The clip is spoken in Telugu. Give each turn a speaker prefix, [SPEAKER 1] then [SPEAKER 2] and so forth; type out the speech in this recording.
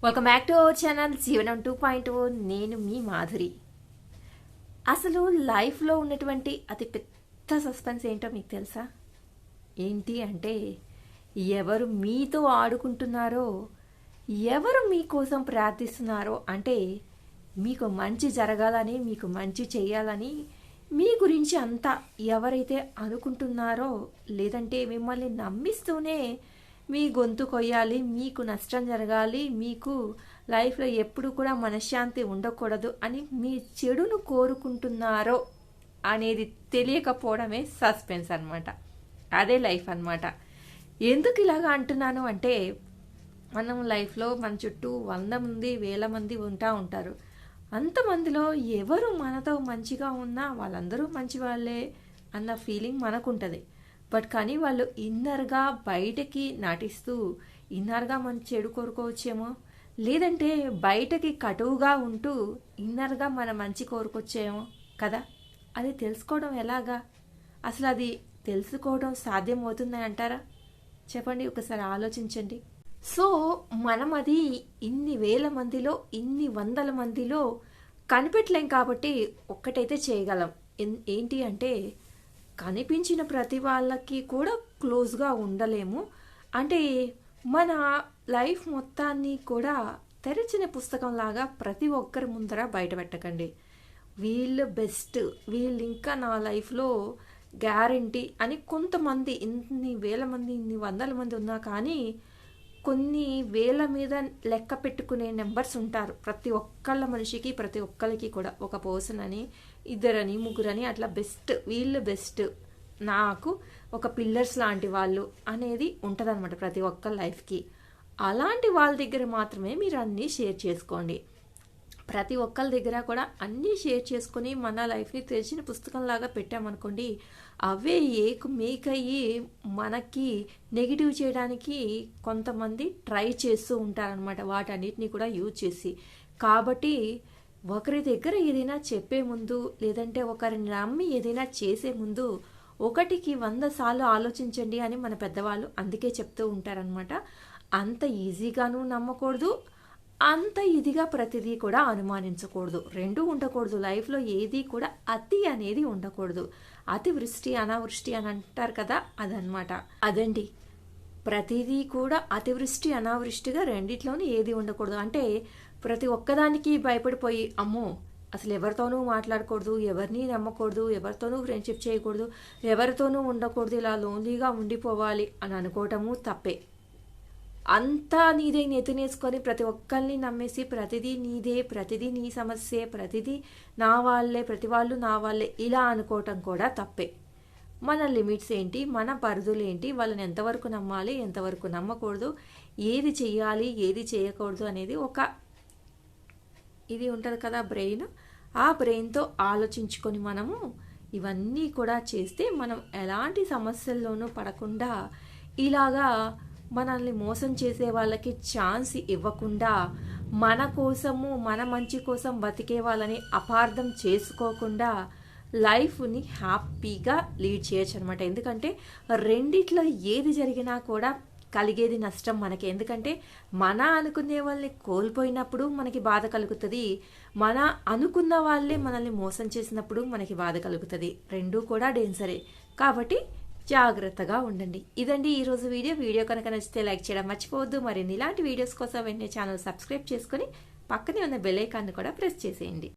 [SPEAKER 1] Welcome back to our channel జీవనం 2.0. నేను మీ మాధురి. అసలు లైఫ్లో ఉన్నటువంటి అతి పెద్ద సస్పెన్స్ ఏంటో మీకు తెలుసా? ఏంటి అంటే ఎవరు మీతో ఆడుకుంటున్నారో, ఎవరు మీకోసం ప్రార్థిస్తున్నారో, అంటే మీకు మంచి జరగాలని, మీకు మంచి చేయాలని మీ గురించి అంతా ఎవరైతే అనుకుంటున్నారో, లేదంటే మిమ్మల్ని నమ్మిస్తూనే మీ గొంతు కొయ్యాలి, మీకు నష్టం జరగాలి, మీకు లైఫ్లో ఎప్పుడు కూడా మనశ్శాంతి ఉండకూడదు అని మీ చెడును కోరుకుంటున్నారో అనేది తెలియకపోవడమే సస్పెన్స్ అనమాట. అదే లైఫ్ అనమాట. ఎందుకు ఇలాగా అంటున్నాను అంటే, మనం లైఫ్లో మన చుట్టూ 100 మంది 1000 మంది ఉంటారు. అంతమందిలో ఎవరు మనతో మంచిగా ఉన్నా వాళ్ళందరూ మంచి వాళ్ళే అన్న ఫీలింగ్ మనకుంటుంది. బట్ కానీ వాళ్ళు ఇన్నర్గా బయటకి నటిస్తూ ఇన్నర్గా మన చెడు కోరుకోవచ్చేమో, లేదంటే బయటకి కటువుగా ఉంటూ ఇన్నర్గా మన మంచి కోరుకొచ్చేమో కదా. అది తెలుసుకోవడం ఎలాగా? అసలు అది తెలుసుకోవడం సాధ్యం అవుతుందని అంటారా? చెప్పండి, ఒకసారి ఆలోచించండి. సో మనం అది ఇన్ని 1000 మందిలో, ఇన్ని 100 మందిలో కనిపెట్టలేం కాబట్టి ఒక్కటైతే చేయగలం. ఏంటి అంటే, కనిపించిన ప్రతి వాళ్ళకి కూడా క్లోజ్గా ఉండలేము. అంటే మన లైఫ్ మొత్తాన్ని కూడా తెరిచిన పుస్తకం లాగా ప్రతి ఒక్కరి ముందర బయట పెట్టకండి. వీళ్ళు బెస్ట్, వీళ్ళు ఇంకా నా లైఫ్లో గ్యారంటీ అని కొంతమంది, ఇన్ని 1000 మంది, ఇన్ని 100 మంది ఉన్నా కానీ కొన్ని వేల మీద లెక్క పెట్టుకునే నెంబర్స్ ఉంటారు. ప్రతి ఒక్కళ్ళ మనిషికి, ప్రతి ఒక్కరికి కూడా ఒక పర్సన్ అని, 2 3 అట్లా బెస్ట్, వీళ్ళు బెస్ట్, నాకు ఒక పిల్లర్స్ లాంటి వాళ్ళు అనేది ఉంటుందన్నమాట ప్రతి ఒక్క లైఫ్కి. అలాంటి వాళ్ళ దగ్గర మాత్రమే మీరు అన్నీ షేర్ చేసుకోండి. ప్రతి ఒక్కరి దగ్గర కూడా అన్నీ షేర్ చేసుకొని మన లైఫ్ని తెరిచిన పుస్తకంలాగా పెట్టామనుకోండి, అవే మేకయ్యి మనకి నెగిటివ్ చేయడానికి కొంతమంది ట్రై చేస్తూ ఉంటారనమాట, వాటన్నిటిని కూడా యూజ్ చేసి. కాబట్టి ఒకరి దగ్గర ఏదైనా చెప్పే ముందు, లేదంటే ఒకరిని నమ్మి ఏదైనా చేసే ముందు 1కి 100 సార్లు ఆలోచించండి అని మన పెద్దవాళ్ళు అందుకే చెప్తూ ఉంటారనమాట. అంత ఈజీగాను నమ్మకూడదు, అంత ఇదిగా ప్రతిదీ కూడా అనుమానించకూడదు. రెండూ ఉండకూడదు. లైఫ్లో ఏది కూడా అతి అనేది ఉండకూడదు. అతివృష్టి అనావృష్టి అని అంటారు కదా, అదనమాట. అదండి, ప్రతిదీ కూడా అతివృష్టి అనావృష్టిగా రెండిట్లోనూ ఏది ఉండకూడదు. అంటే ప్రతి ఒక్కదానికి భయపడిపోయి అమ్మో అసలు ఎవరితోనూ మాట్లాడకూడదు, ఎవరిని నమ్మకూడదు, ఎవరితోనూ ఫ్రెండ్షిప్ చేయకూడదు, ఎవరితోనూ ఉండకూడదు, ఇలా లోన్లీగా ఉండిపోవాలి అని అనుకోవటము తప్పే. అంతా నీదే నెత్తినేసుకొని ప్రతి ఒక్కరిని నమ్మేసి ప్రతిదీ నీదే, ప్రతిదీ నీ సమస్యే, ప్రతిదీ నా వాళ్ళే, ప్రతి వాళ్ళు నా వాళ్ళే ఇలా అనుకోవటం కూడా తప్పే. మన లిమిట్స్ ఏంటి, మన పరిధులు ఏంటి, వాళ్ళని ఎంతవరకు నమ్మాలి, ఎంతవరకు నమ్మకూడదు, ఏది చెయ్యాలి, ఏది చేయకూడదు అనేది ఒక ఇది ఉంటుంది కదా బ్రెయిన్. ఆ బ్రెయిన్తో ఆలోచించుకొని మనము ఇవన్నీ కూడా చేస్తే మనం ఎలాంటి సమస్యల్లోనూ పడకుండా, ఇలాగా మనల్ని మోసం చేసే వాళ్ళకి ఛాన్స్ ఇవ్వకుండా, మన కోసము మన మంచి కోసం బతికే వాళ్ళని అపార్థం చేసుకోకుండా లైఫ్ని హ్యాపీగా లీడ్ చేయొచ్చు అనమాట. ఎందుకంటే రెండిట్లో ఏది జరిగినా కూడా కలిగేది నష్టం మనకి. ఎందుకంటే మన అనుకునే వాళ్ళని కోల్పోయినప్పుడు మనకి బాధ కలుగుతుంది, మన అనుకున్న వాళ్ళే మనల్ని మోసం చేసినప్పుడు మనకి బాధ కలుగుతుంది. రెండూ కూడా డేంజరే. కాబట్టి జాగ్రత్తగా ఉండండి. ఇదండి ఈరోజు వీడియో కనుక నచ్చితే లైక్ చేయడం మర్చిపోవద్దు. మరిన్ని ఇలాంటి వీడియోస్ కోసం వెంటనే ఛానల్ సబ్స్క్రైబ్ చేసుకొని పక్కనే ఉన్న బెల్ ఐకాన్ని కూడా ప్రెస్ చేసేయండి.